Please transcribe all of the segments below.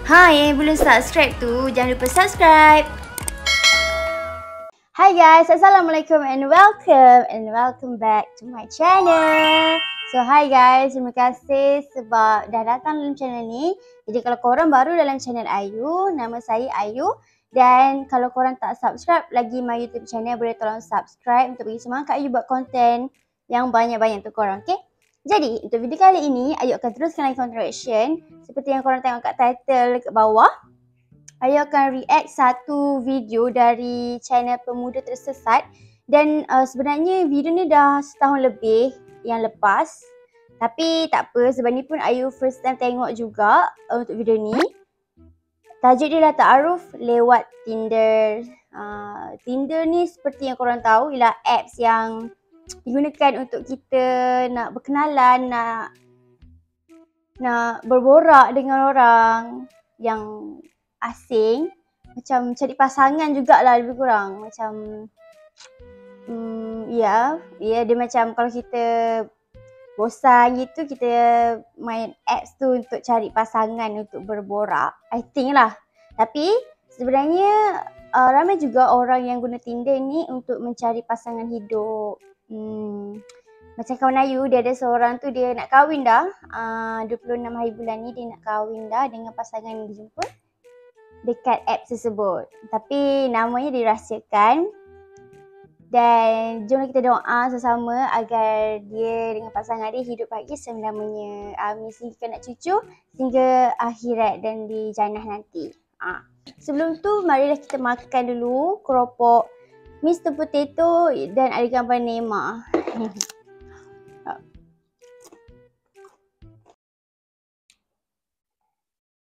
Hai, yang belum subscribe tu, jangan lupa subscribe. Hi guys, Assalamualaikum and welcome back to my channel. So hi guys, terima kasih sebab dah datang dalam channel ni. Jadi kalau korang baru dalam channel Ayu, nama saya Ayu. Dan kalau korang tak subscribe lagi my YouTube channel, boleh tolong subscribe untuk bagi semangat Ayu buat konten yang banyak-banyak untuk korang, okay? Jadi, untuk video kali ini, Ayu akan teruskan lagi content reaction. Seperti yang korang tengok kat title kat bawah. Ayu akan react satu video dari channel Pemuda Tersesat. Dan sebenarnya video ni dah setahun lebih yang lepas. Tapi tak apa, sebab ni pun Ayu first time tengok juga untuk video ni. Tajuk dia lah Ta'aruf lewat Tinder. Tinder ni seperti yang korang tahu ialah apps yang digunakan untuk kita nak berkenalan, nak berborak dengan orang yang asing. Macam cari pasangan jugalah lebih kurang. Macam ya dia macam kalau kita bosan gitu, kita main apps tu untuk cari pasangan untuk berborak, I think lah. Tapi sebenarnya ramai juga orang yang guna Tinder ni untuk mencari pasangan hidup. Macam kawan Ayu, dia ada seorang tu dia nak kahwin dah. 26 hari bulan ni dia nak kahwin dah dengan pasangan yang dijumpa dekat apps tersebut. Tapi namanya dirahsiakan. Dan jom kita doa sesama agar dia dengan pasangan dia hidup bahagia selama-lamanya. Amin, sehingga nak cucu sehingga akhirat dan di jannah nanti. Sebelum tu marilah kita makan dulu keropok Mr. Potato dan ada gambar Neymar.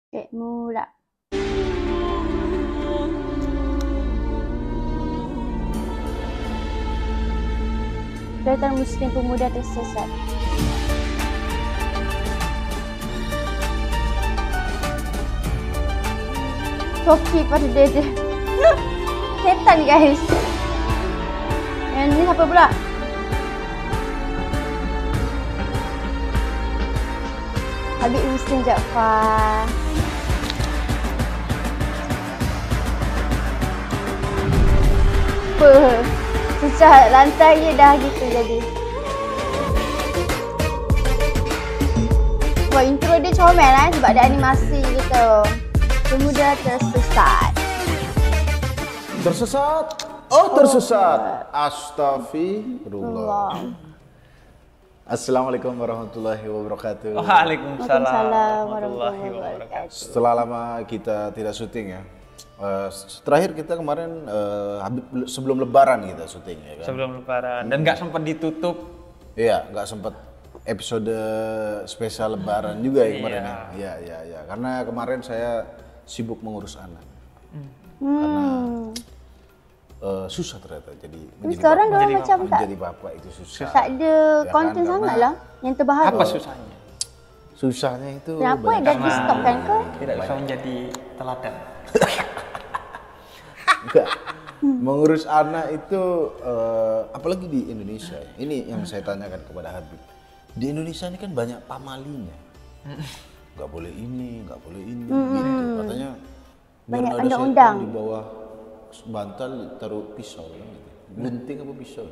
Okay, mula. Kelihatan Muslim Pemuda Tersesat. Toki pada dada. Setan guys. Yang ni siapa pula? Habib Muslim Jaafar. Susah lantai je dah gitu jadi. Wah, intro dia comel lah sebab ada animasi gitu. Pemuda Tersesat. Tersesat? Oh, tersesat. Astagfirullah. Assalamualaikum warahmatullahi wabarakatuh. Waalaikumsalam warahmatullahi wabarakatuh. Setelah lama kita tidak syuting ya. Terakhir kita kemarin sebelum Lebaran kita syuting ya kan. Sebelum Lebaran dan nggak sempat ditutup. Iya, nggak sempat episode spesial Lebaran juga ya kemarin ya. Iya. Karena kemarin saya sibuk mengurus anak. Karena susah ternyata jadi sekarang dia macam tak menjadi bapak itu susah. Tak ada konten sangat lah yang terbaru. Apa susahnya? Susahnya itu kenapa dah di stop kan ke? Tidak bisa menjadi teladan. Enggak. Mengurus anak itu apalagi di Indonesia. Ini yang saya tanyakan kepada Habib. Di Indonesia ini kan banyak pamalinya. Enggak boleh ini, enggak boleh ini gitu. Katanya banyak ada undang-undang di bawah bantal taruh pisau kan gitu. Gunting apa pisau?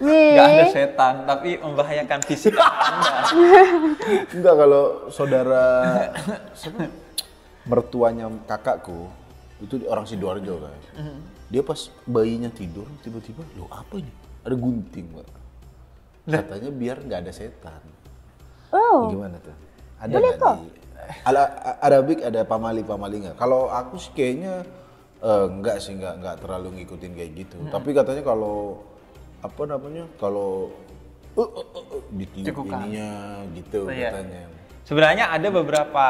Enggak ada setan, tapi membahayakan fisik Anda. Enggak, kalau saudara mertuanya kakakku itu orang Sidoarjo kan. Dia pas bayinya tidur tiba-tiba, loh apa ini? Ada gunting, Mbak. Katanya biar nggak ada setan. Oh. Gimana tuh? Ada boleh kok. Arabik ada pamali nggak? Kalau aku sih kayaknya enggak sih, enggak terlalu ngikutin kayak gitu. Tapi katanya kalau apa namanya? Kalau ditiup ininya gitu katanya. Sebenarnya ada beberapa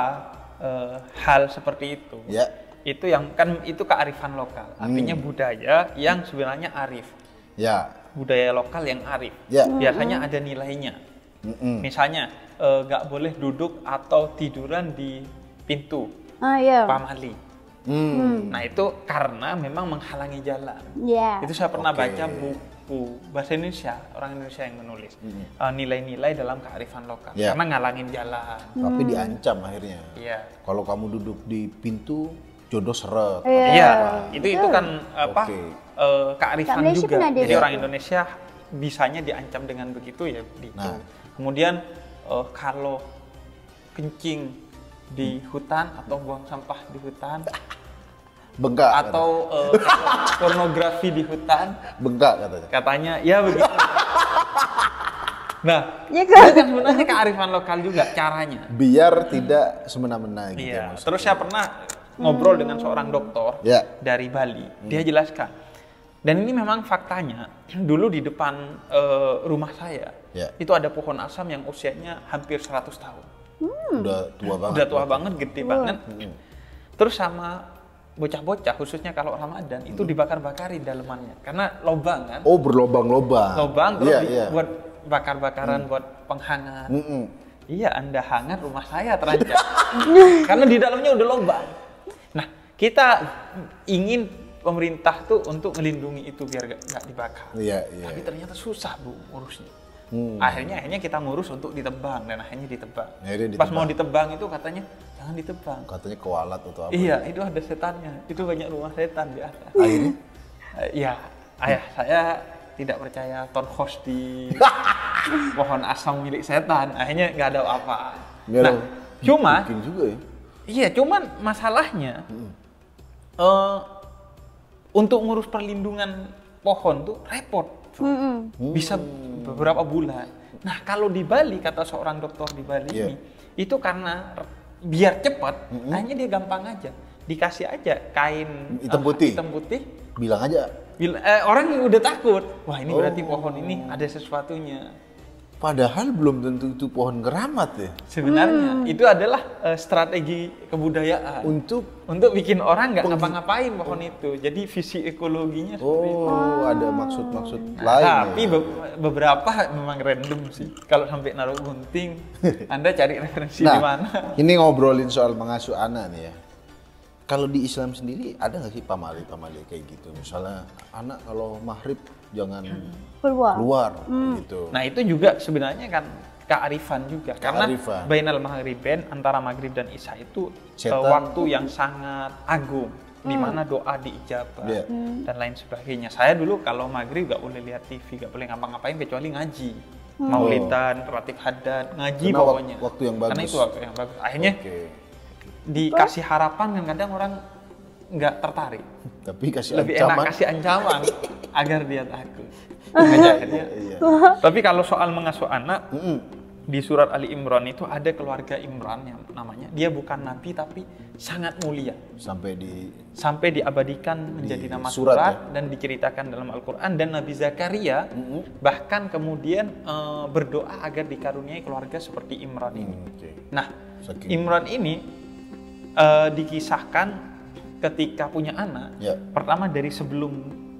hal seperti itu. Ya. Itu yang kan itu kearifan lokal. Artinya budaya yang sebenarnya arif. Ya. Budaya lokal yang arif. Ya. Biasanya ada nilainya. Misalnya nggak boleh duduk atau tiduran di pintu pamali. Nah itu karena memang menghalangi jalan. Itu saya pernah baca buku bahasa Indonesia, orang Indonesia yang menulis nilai-nilai dalam kearifan lokal. Ya. Karena ngalangin jalan. Tapi diancam akhirnya. Iya. Kalau kamu duduk di pintu, jodoh seret. Iya, itu kan apa? Oke. Kearifan Malaysia juga. pun ada Jadi ya? orang Indonesia bisanya diancam dengan begitu ya gitu. Nah. Kemudian kalau kencing di hutan atau buang sampah di hutan Bengkak. atau pornografi di hutan, Bengkak katanya. katanya ya begitu. Nah, Ya itu kan? kan sebenarnya kearifan lokal juga caranya. Biar tidak semena-mena gitu. Iya. maksudnya. Terus saya pernah ngobrol dengan seorang dokter Ya. dari Bali. Dia jelaskan. Dan ini memang faktanya. Dulu di depan rumah saya Ya. itu ada pohon asam yang usianya hampir 100 tahun. Udah tua banget. Udah tua banget, gede banget. Terus sama bocah-bocah khususnya kalau Ramadan itu dibakar-bakarin dalemannya karena lobang kan. Oh, berlobang-lobang. Lobang terus Iya. buat bakar-bakaran buat penghangat. Mm-mm. Iya, Anda hangat, rumah saya terancam. Karena di dalamnya udah lubang. Nah, kita ingin pemerintah tuh untuk melindungi itu biar nggak dibakar. Iya. Tapi ternyata susah, Bu, ngurusnya. Akhirnya kita ngurus untuk ditebang dan akhirnya ditebang. Akhirnya Pas ditebang. mau ditebang itu katanya jangan ditebang. Katanya kewalat atau apa. Iya, itu ada setannya. Itu banyak rumah setan di atas. Akhirnya? Iya, ayah saya tidak percaya tonhos di pohon asam milik setan. Akhirnya nggak ada apa. Nggak Nah, ada. cuma Bikin juga ya. iya, cuman masalahnya untuk ngurus perlindungan pohon tuh repot. Bisa beberapa bulan. Nah, kalau di Bali, kata seorang dokter di Bali Iya. ini, itu karena biar cepat, hanya dia gampang aja. Dikasih aja kain Hitam putih. hitam putih. Bilang aja. Orang yang udah takut, wah ini berarti pohon ini ada sesuatunya. Padahal belum tentu itu pohon keramat ya. Sebenarnya itu adalah strategi kebudayaan Untuk untuk bikin orang nggak ngapa-ngapain pohon itu. Jadi visi ekologinya seperti itu. ada maksud-maksud Nah, lain. tapi ya. beberapa memang random sih. Kalau sampai naruh gunting, Anda cari referensi di Nah, mana? ini ngobrolin soal mengasuh anak nih ya. Kalau di Islam sendiri ada nggak sih pamali-pamali kayak gitu? Misalnya anak kalau maghrib jangan keluar gitu. Nah itu juga sebenarnya kan kearifan juga. Kearifan. Karena bainal maghribain, antara maghrib dan isya itu Setan. waktu yang sangat agung. Di mana doa diijabah Iya. dan lain sebagainya. Saya dulu kalau maghrib gak boleh lihat TV, gak boleh ngapa-ngapain kecuali ngaji. Maulidan, ratib haddad, ngaji Karena pokoknya. waktu yang bagus. Karena itu waktu yang bagus. Akhirnya Oke. dikasih harapan dan kadang orang nggak tertarik. Tapi kasih Lebih ancaman. enak kasih ancaman agar dia takut. Akhirnya. Iya. Tapi kalau soal mengasuh anak, di surat Ali Imran itu ada keluarga Imran yang namanya, dia bukan nabi tapi sangat mulia. Sampai diabadikan menjadi nama surat dan diceritakan dalam Al-Quran. Dan Nabi Zakaria bahkan kemudian berdoa agar dikaruniai keluarga seperti Imran ini. Nah, Imran ini dikisahkan ketika punya anak, pertama dari sebelum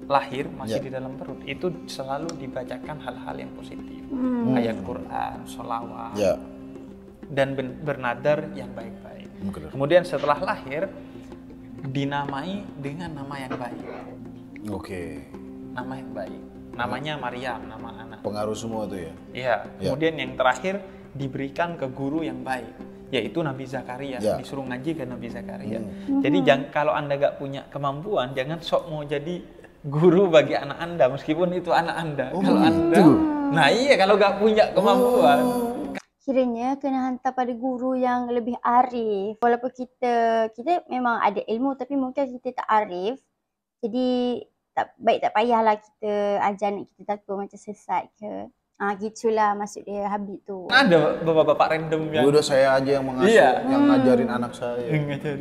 lahir masih di dalam perut itu selalu dibacakan hal-hal yang positif, ayat Quran, sholawat, dan bernadar yang baik-baik. Kemudian setelah lahir dinamai dengan nama yang baik. Nama yang baik. Namanya Maryam, nama anak. Pengaruh semua tuh ya? Iya. Kemudian yang terakhir diberikan ke guru yang baik, yaitu Nabi Zakaria. Disuruh ngaji ke Nabi Zakaria. Jadi kalau Anda gak punya kemampuan, jangan sok mau jadi guru bagi anak Anda, meskipun itu anak Anda. Kalau Anda, nah iya, kalau gak punya kemampuan. Kiranya kena hantar pada guru yang lebih arif. Walaupun kita memang ada ilmu tapi mungkin kita tak arif. Jadi tak payahlah kita ajar anak kita takut macam sesat ke. Gitulah maksud dia Habib tu. Ada bapak-bapak random yang udah saya aja yang mengasuh, yang ngajarin anak saya.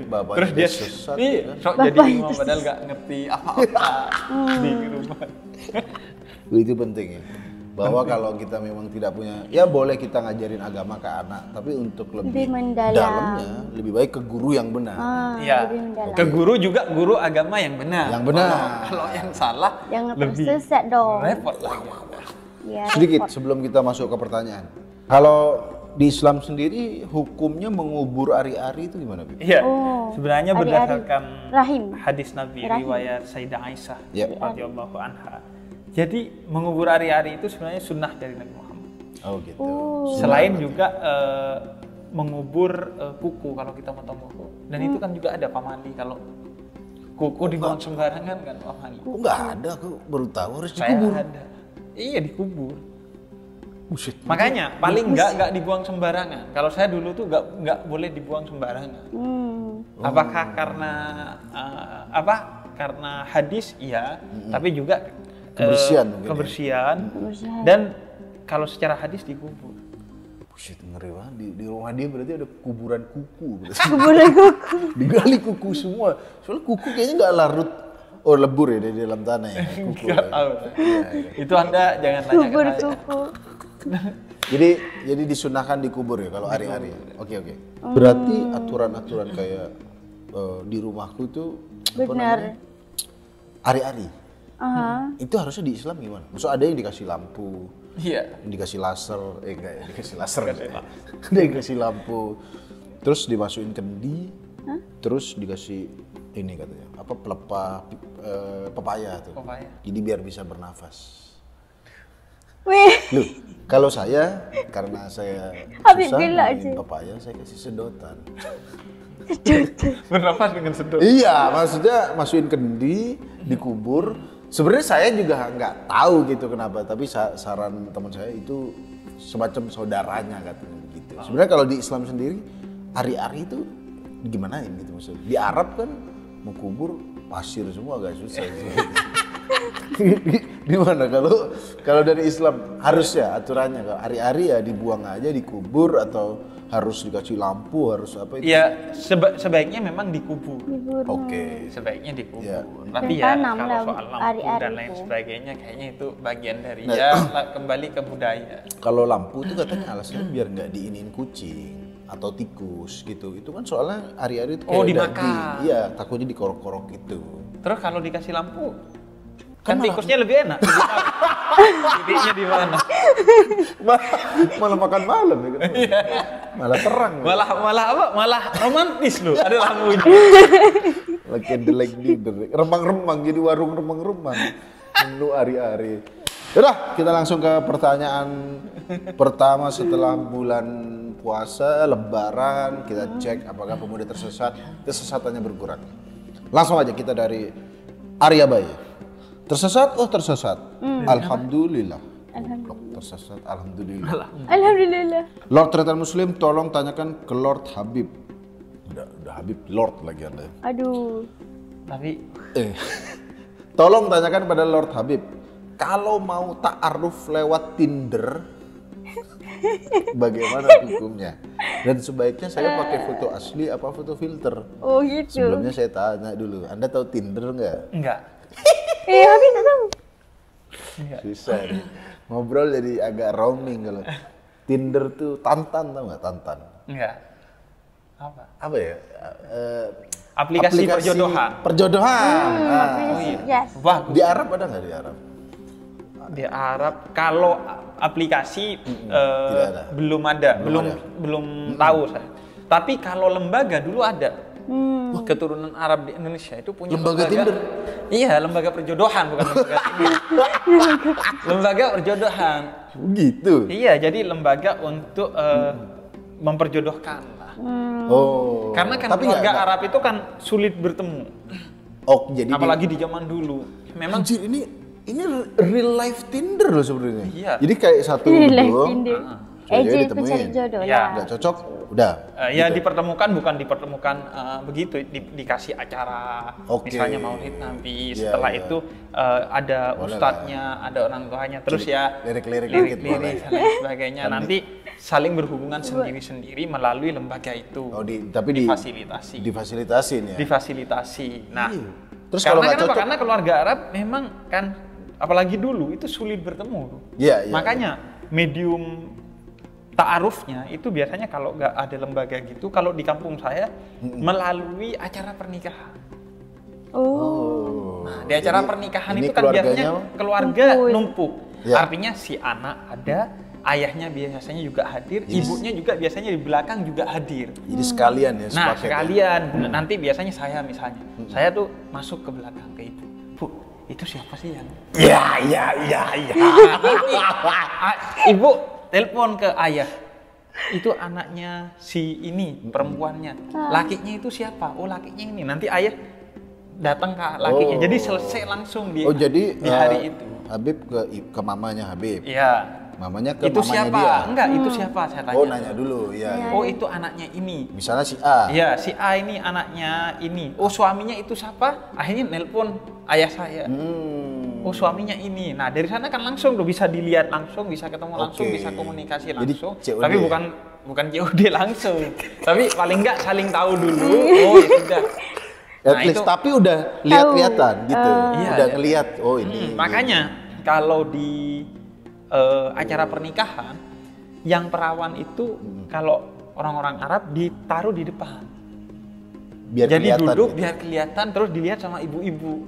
Bapak terus dia sesat. sok jadi imam padahal gak ngerti apa-apa di rumah. Itu penting ya. Bahwa kalau kita memang tidak punya, ya boleh kita ngajarin agama ke anak, tapi untuk lebih dalamnya, lebih baik ke guru yang benar. Iya. Ke guru juga guru agama yang benar. Yang benar. Kalau yang salah, yang lebih tersesat dong. Repot lagi. Ya, sedikit sebelum kita masuk ke pertanyaan. Kalau di Islam sendiri hukumnya mengubur ari-ari itu gimana, Bu? Iya. Sebenarnya berdasarkan Rahim. hadis Nabi riwayat Sayyidah Aisyah Ya. radhiyallahu anha. Jadi mengubur ari-ari itu sebenarnya sunnah dari Nabi Muhammad. Oh gitu. Selain juga mengubur kuku kalau kita motong kuku. Dan itu kan juga ada pamali kalau kuku dibuang sembarangan kan pamali. Oh nggak ada, aku baru tahu harus Saya dikubur. ada. Iya dikubur. Buset. Makanya paling nggak dibuang sembarangan. Kalau saya dulu tuh nggak boleh dibuang sembarangan. Apakah karena karena hadis iya, tapi juga Kebersihan mungkin ya. kebersihan. Dan kalau secara hadis dikubur. Buset, ngeri banget. Di rumah dia berarti ada kuburan kuku. Kuburan kuku. Digali kuku semua. Soalnya kuku kayaknya nggak larut. Oh lebur ya di dalam tanah ya. Kuku. Nggak tahu. Itu Anda jangan tanya ke Kubur saya. kuku. Jadi disunahkan dikubur ya kalau hari-hari. Oke. Berarti aturan-aturan kayak di rumahku tuh apa Benar. namanya? Hari-hari. Itu harusnya di Islam gimana? Maksud ada yang dikasih lampu, Iya. yang dikasih laser, enggak ya, dikasih laser. Ada yang dikasih lampu. Terus dimasukin kendi, terus dikasih ini katanya, apa pelepah pepaya tuh. Pepaya. Jadi biar bisa bernafas. Wih, Loh, kalau saya karena saya Habis susah gila mainin aja. pepaya, saya kasih sedotan. Bernafas dengan sedot. Iya, maksudnya masukin kendi, dikubur. Sebenarnya saya juga nggak tahu gitu kenapa, tapi saran teman saya itu semacam saudaranya katanya begitu. Sebenarnya kalau di Islam sendiri, ari-ari itu gimanain gitu maksudnya. Di Arab kan mau kubur pasir semua agak susah sih. Di mana kalau dari Islam harusnya aturannya kalau ari-ari ya dibuang aja dikubur atau harus dikasih lampu harus apa itu? Ya sebaiknya memang dikubur. Oke. Sebaiknya dikubur. Ya. Tapi Dan ya tanam kalau lah soal lampu ari-ari dan lain itu. sebagainya kayaknya itu bagian dari Nah. kembali ke budaya. Kalau lampu itu katanya alasannya biar nggak diinin kucing atau tikus gitu. Itu kan soalnya ari-ari itu kayak dimakan. daging. Iya, takutnya dikorok-korok gitu. Terus kalau dikasih lampu kan tikusnya lebih enak. Titiknya di mana? Malah makan malam ya kan. Malah terang. Malah romantis loh. Ada lampunya. Like candlelight dinner. Remang-remang jadi warung remang-remang. Menu ari-ari. Yaudah, kita langsung ke pertanyaan pertama setelah bulan puasa, lebaran. Kita cek apakah pemuda kesesatannya berkurang. Langsung aja kita dari Arya Bayi. Tersesat? Oh tersesat. Alhamdulillah. Tersesat, alhamdulillah. Alhamdulillah. Lord Tretan Muslim, tolong tanyakan ke Lord Habib. Udah Habib, Lord lagi Anda. Aduh. Tapi Tolong tanyakan pada Lord Habib, kalau mau ta'aruf lewat Tinder, bagaimana hukumnya? Dan sebaiknya saya pakai foto asli apa foto filter? Oh gitu. Sebelumnya saya tanya dulu, Anda tahu Tinder nggak? enggak. Habis tak tahu. Susah nih. Ngobrol jadi agak roaming kalau. Tinder tuh Tantan, tahu nggak Tantan? Enggak. Apa ya? Aplikasi perjodohan. Perjodohan. Yes. Bagus. Di Arab ada nggak di Arab? Di Arab kalau aplikasi Tidak ada. belum ada, belum tahu saya. Tapi kalau lembaga dulu ada. Keturunan Arab di Indonesia itu punya Lembaga Tinder? Iya, lembaga perjodohan bukan lembaga Tinder. Lembaga perjodohan. Gitu. Iya, jadi lembaga untuk memperjodohkan lah. Oh. Karena kan Tapi keluarga nggak- Arab itu kan sulit bertemu. Oh, jadi Apalagi di zaman dulu. Memang Anjir, ini real life Tinder loh sebenarnya. Iya. Jadi kayak satu Live doang. Tinder. Cewek Agent ditemuin. pencari jodoh Iya. ya. Nggak cocok, udah. ya Gitu. dipertemukan bukan dipertemukan begitu dikasih acara Oke. misalnya Maulid Nabi Iya, setelah iya. itu ada Boleh ustadznya ada orang tuanya terus ya lirik-lirik dikit boleh. lirik dan lain sebagainya nanti saling berhubungan sendiri-sendiri melalui lembaga itu Oh, tapi difasilitasi difasilitasin ya. difasilitasi nah Iya. Terus kalau nggak kenapa? cocok? Karena keluarga Arab memang kan apalagi dulu itu sulit bertemu Iya, iya. makanya medium ta'arufnya itu biasanya kalau nggak ada lembaga gitu, kalau di kampung saya melalui acara pernikahan. Oh. Nah, di acara Jadi pernikahan ini itu kan biasanya keluarga Ngumpul. numpuk. Ya. Artinya si anak ada, ayahnya biasanya juga hadir, ibunya juga biasanya di belakang juga hadir. Jadi sekalian ya Nah, sepaket ya. sekalian nanti biasanya saya misalnya, saya tuh masuk ke belakang ke ibu. Bu, itu siapa sih yang? Iya. Ibu telepon ke ayah. Itu anaknya si ini, perempuannya. Lakinya itu siapa? Oh, lakinya ini. Nanti ayah datang ke lakinya. Jadi selesai langsung di hari itu. Habib ke mamanya Habib. Iya. Mamanya ke itu mamanya siapa? dia. Enggak, itu siapa? Saya tanya. Oh, nanya dulu. Iya. Oh, itu anaknya ini. Misalnya si A. Iya, si A ini anaknya ini. Oh, suaminya itu siapa? Akhirnya nelpon ayah saya. Oh, suaminya ini. Nah, dari sana kan langsung bisa dilihat langsung, bisa ketemu langsung, bisa komunikasi langsung. Jadi, COD. Tapi bukan COD langsung. Tapi paling enggak saling tahu dulu. Oh, ya sudah. At least, tapi udah lihat-lihatan gitu. Udah ngelihat, oh ini. Makanya kalau di acara pernikahan, yang perawan itu kalau orang-orang Arab ditaruh di depan. Biar jadi kelihatan, duduk gitu. Biar kelihatan, terus dilihat sama ibu-ibu.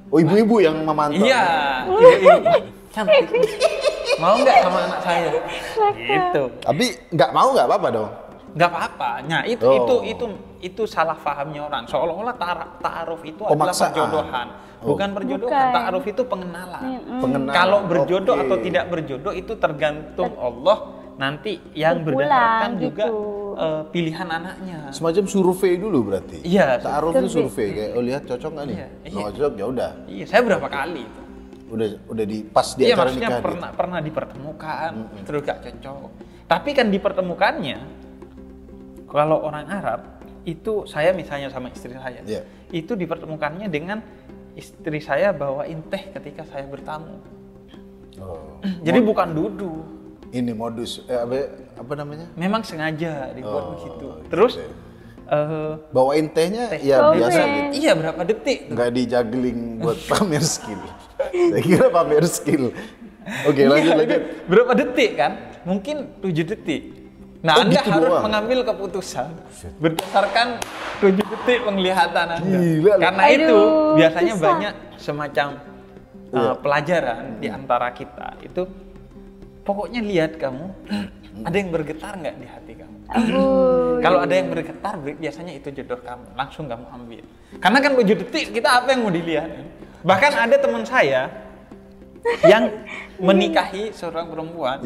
Oh, ibu-ibu yang memantau. Iya, ibu-ibu. Cantik. Mau nggak sama anak saya? Gitu. Tapi nggak mau nggak apa-apa dong. Nggak apa-apa. Nah, itu salah pahamnya orang. Seolah-olah ta'aruf itu adalah perjodohan. Bukan perjodohan, ta'aruf itu pengenalan. Kalau berjodoh atau tidak berjodoh itu tergantung Allah. Nanti yang berdasarkan juga pilihan anaknya. Semacam survei dulu berarti. Iya. Ta'aruf itu survei kayak lihat cocok nggak nih? Kalau cocok ya udah. Iya, saya berapa kali itu. Udah pas di acara maksudnya nikah. pernah dipertemukan, terus gak cocok. Tapi kan dipertemukannya, kalau orang Arab itu saya misalnya sama istri saya, itu dipertemukannya dengan istri saya bawain teh ketika saya bertamu. Jadi bukan duduk. Ini modus apa namanya? Memang sengaja dibuat begitu. Terus bawain tehnya ya biasa gitu. Iya, berapa detik? Nggak di juggling buat pamer skill. Saya kira pamer skill. Oke, lanjut. Berapa detik kan? Mungkin 7 detik. Nah, Anda gitu harus doang. mengambil keputusan berdasarkan 7 detik penglihatan Anda. Gila. Karena itu biasanya susah. banyak semacam pelajaran di antara kita. Itu pokoknya lihat kamu ada yang bergetar nggak di hati kamu. Kalau ada yang bergetar biasanya itu jodoh kamu. Langsung kamu ambil. Karena kan 7 detik kita apa yang mau dilihat. Bahkan ada teman saya yang menikahi seorang perempuan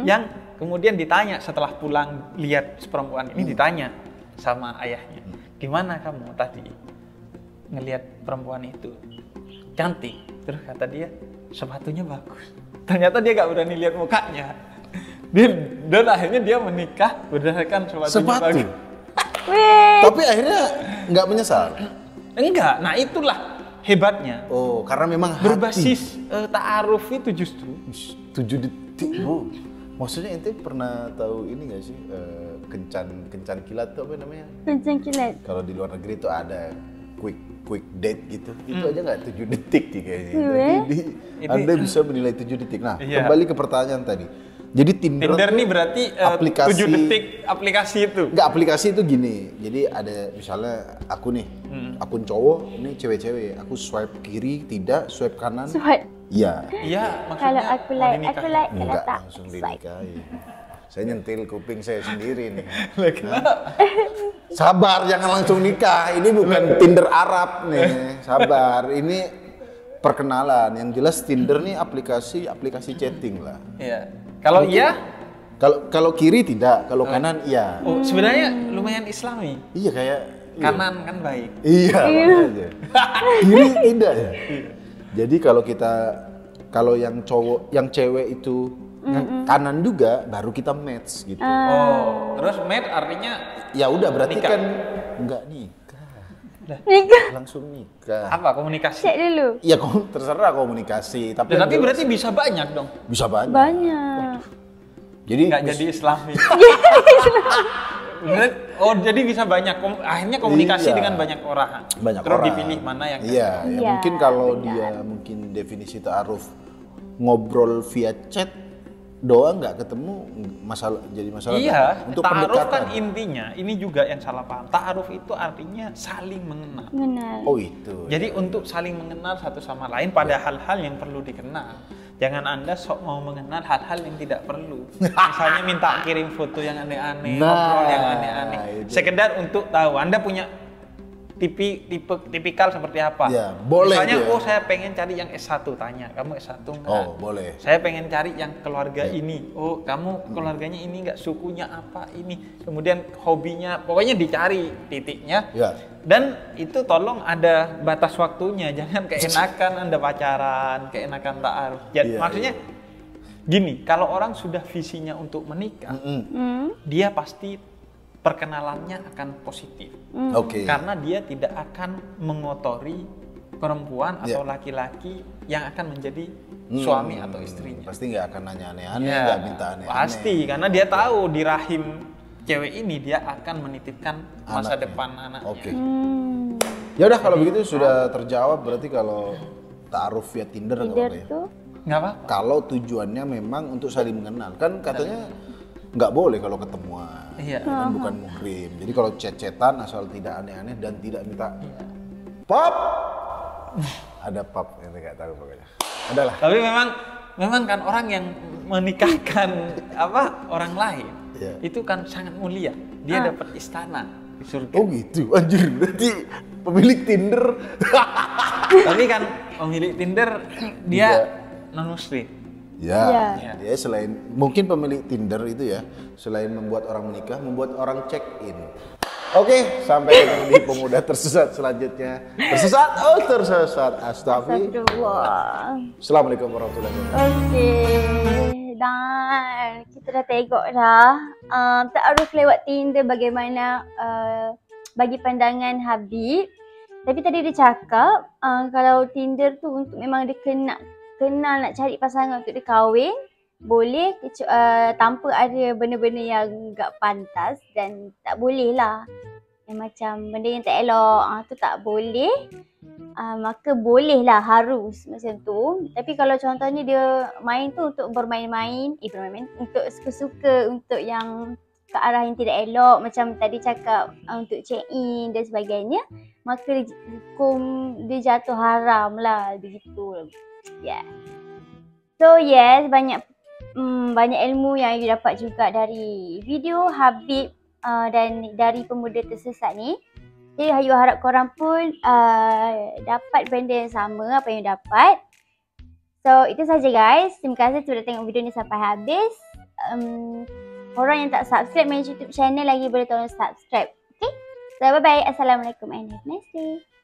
yang kemudian ditanya setelah pulang lihat perempuan ini, ditanya sama ayahnya, gimana kamu tadi ngelihat perempuan itu? Cantik. Terus kata dia, sepatunya bagus. Ternyata dia gak berani lihat mukanya. Dan akhirnya dia menikah berdasarkan sepatunya bagus. Tapi akhirnya nggak menyesal? Enggak, nah itulah hebatnya. Oh, karena memang berbasis ta'aruf itu justru 7 detik. Oh. Maksudnya ente pernah tahu ini nggak sih kencan kilat itu apa namanya? Kencan kilat. Kalau di luar negeri itu ada quick date gitu. Itu aja nggak 7 detik sih kayaknya. Jadi Anda bisa menilai 7 detik. Nah, kembali ke pertanyaan tadi. Jadi Tinder ini berarti aplikasi 7 detik aplikasi itu. Enggak, aplikasi itu gini. Jadi ada misalnya aku nih, akun cowok, ini cewek-cewek. Aku swipe kiri tidak, swipe kanan. Swipe. Iya. Iya, maksudnya Kalau aku like, kalau Enggak, tak langsung swipe. dinikahi. Saya nyentil kuping saya sendiri nih. Sabar, jangan langsung nikah. Ini bukan Tinder Arab nih. Sabar, ini perkenalan. Yang jelas Tinder nih aplikasi chatting lah. Iya. Kalau iya? Kalau kiri tidak, kalau kanan iya. Oh, sebenarnya lumayan Islami. Iya kayak Kanan kan baik. Iya, makanya. Kiri tidak ya. Jadi kalau yang cewek itu kanan juga, baru kita match gitu. Oh, terus match artinya Ya udah berarti nikah. kan enggak nikah. Nikah. Langsung nikah. Apa komunikasi? Cek dulu. Iya, terserah komunikasi, tapi Tapi berarti bisa banyak dong. bisa banyak. Banyak. Jadi Nggak jadi Islami. Oh, jadi bisa banyak. Akhirnya komunikasi Iya. dengan banyak orang. Banyak Terus orang. dipilih mana yang Iya, ya Iya, mungkin kalau benar. dia mungkin definisi ta'aruf ngobrol via chat doang nggak ketemu jadi masalah. Iya, untuk ta'aruf pendekatan. kan intinya, ini juga yang salah paham. Ta'aruf itu artinya saling mengenal. Mengenal. Oh itu. Jadi untuk saling mengenal satu sama lain pada hal-hal yang perlu dikenal. Jangan Anda sok mau mengenal hal-hal yang tidak perlu. Misalnya minta kirim foto yang aneh-aneh, Nah, ngobrol yang aneh-aneh. itu. Sekedar untuk tahu Anda punya tipikal seperti apa. Ya, boleh. Misalnya, dia. saya pengen cari yang S1, tanya, kamu S1 enggak? Oh, boleh. Saya pengen cari yang keluarga ini. Oh, kamu keluarganya ini enggak, sukunya apa ini. Kemudian hobinya, pokoknya dicari titiknya. Ya. Dan itu tolong ada batas waktunya, jangan keenakan Anda pacaran, keenakan ta'aruf. Jadi maksudnya gini, kalau orang sudah visinya untuk menikah, dia pasti perkenalannya akan positif. Karena dia tidak akan mengotori perempuan atau laki-laki yang akan menjadi suami atau istrinya. Pasti nggak akan nanya aneh-aneh, nggak minta aneh-aneh. Pasti, karena dia tahu di rahim cewek ini dia akan menitipkan masa depan anaknya. Ya udah, kalau begitu sudah terjawab. Berarti kalau ta'aruf via Tinder nggak apa-apa ya? Nggak apa-apa. Kalau tujuannya memang untuk saling mengenal, kan katanya nggak boleh kalau ketemuan. Kan bukan muhrim. Jadi kalau chat-chatan asal tidak aneh-aneh dan tidak minta pap, ada pap yang nggak tahu pokoknya. Adalah. Tapi memang kan orang yang menikahkan orang lain itu kan sangat mulia. Dia dapat istana di surga. Oh gitu, anjir. Berarti pemilik Tinder. Tapi kan pemilik Tinder dia non muslim. Ya, dia selain mungkin pemilik Tinder itu ya, selain membuat orang menikah, membuat orang check in. Oke, sampai ketemu di pemuda tersesat selanjutnya. Tersesat. Astagfirullah. Assalamualaikum warahmatullahi wabarakatuh. Dan kita dah tengok dah ta'aruf lewat Tinder bagaimana bagi pandangan Habib. Tapi tadi dia cakap kalau Tinder tu untuk memang dia kenal nak cari pasangan untuk dia kahwin, boleh tanpa ada benda-benda yang tak pantas dan tak boleh lah. Yang macam benda yang tak elok tu tak boleh. Maka boleh lah, harus macam tu. Tapi kalau contohnya dia main tu untuk bermain-main, untuk suka-suka, untuk yang ke arah yang tidak elok, macam tadi cakap untuk check in dan sebagainya, maka hukum dia jatuh haram lah, begitu. So yes, banyak ilmu yang you dapat juga dari video Habib dan dari pemuda tersesat ni. Jadi you harap korang pun dapat benda yang sama apa yang you dapat. So itu saja guys. Terima kasih sudah tengok video ni sampai habis. Korang yang tak subscribe my YouTube channel lagi boleh tolong subscribe. Okay? So bye bye. Assalamualaikum and have a nice day.